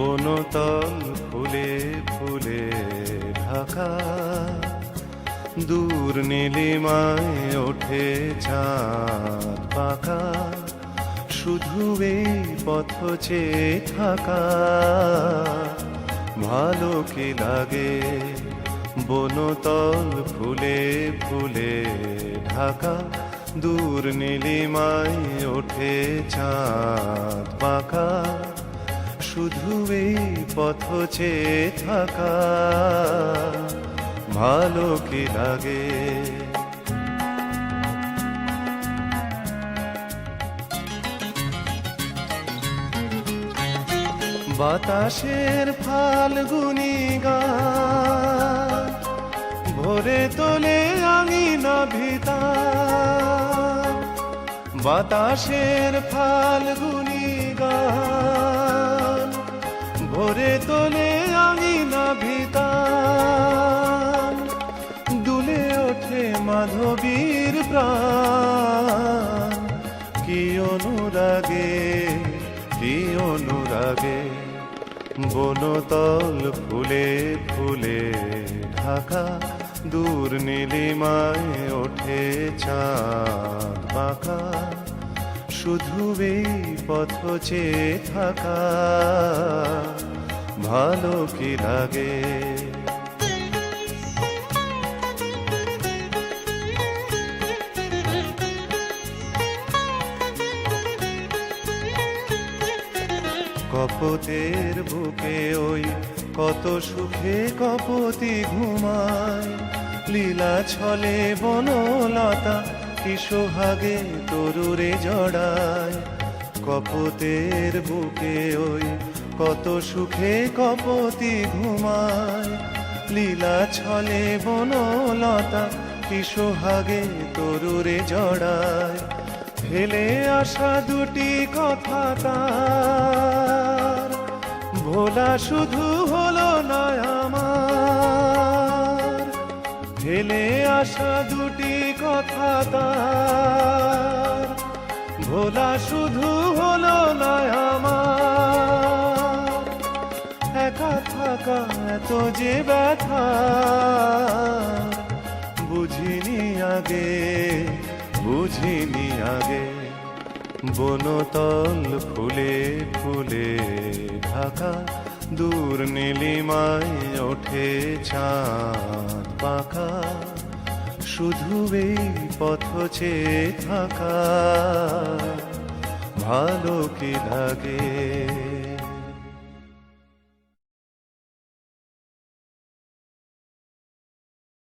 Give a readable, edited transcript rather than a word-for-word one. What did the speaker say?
বনতল ফুলে ফুলে ঢাকা, দূর নীলিমায় ওঠে চাঁদ পাকা, শুধু এই পথ চেয়ে থাকা। ভালো কি লাগে বনতল ফুলে ফুলে ঢাকা, দূর নীলিমায় ওঠে চাঁদ পাকা, শুধু এই পথ চেয়ে থাকা। ভালো কি লাগে বাতাসের ফাল্গুনি গান, ভোরে তোলে আঙিনা ভিতার। বাতাসের ফাল্গুনি গান, ভোরে তোলে আঙিনা ভিতার। দুলে ওঠে মাধবীর প্রাণ, কি অনুরাগে কি অনুরাগে। বনতল ফুলে ফুলে ঢাকা, দূর নীলিমায় ওঠে চাঁদ পাকা, শুধু এই পথ চেয়ে থাকা। ভালো কি লাগে কপতের বুকে ওই কত সুখে কপতি ঘুমায়। লীলা ছলে বনলতা কি সোহাগে তরুরে জড়ায়। কপতের বুকে ওই কত সুখে কপতি ঘুমায়। লীলা ছলে বনলতা কি সোহাগে তরুরে জড়ায়। ফেলে আসা দুটি কথা তার, ভোলা শুধু হলো না আমার। ফেলে আসা দুটি কথা তার, ভোলা শুধু হলো না আমার। একা থাকা এত যে ব্যথা, বুঝিনি আগে বুঝিনি আগে। বনতল ফুলে ফুলে ঢাকা, দূর নীলিমায় ওঠে চাঁদ পাকা, শুধু এই পথ চেয়ে থাকা। ভালো কি লাগে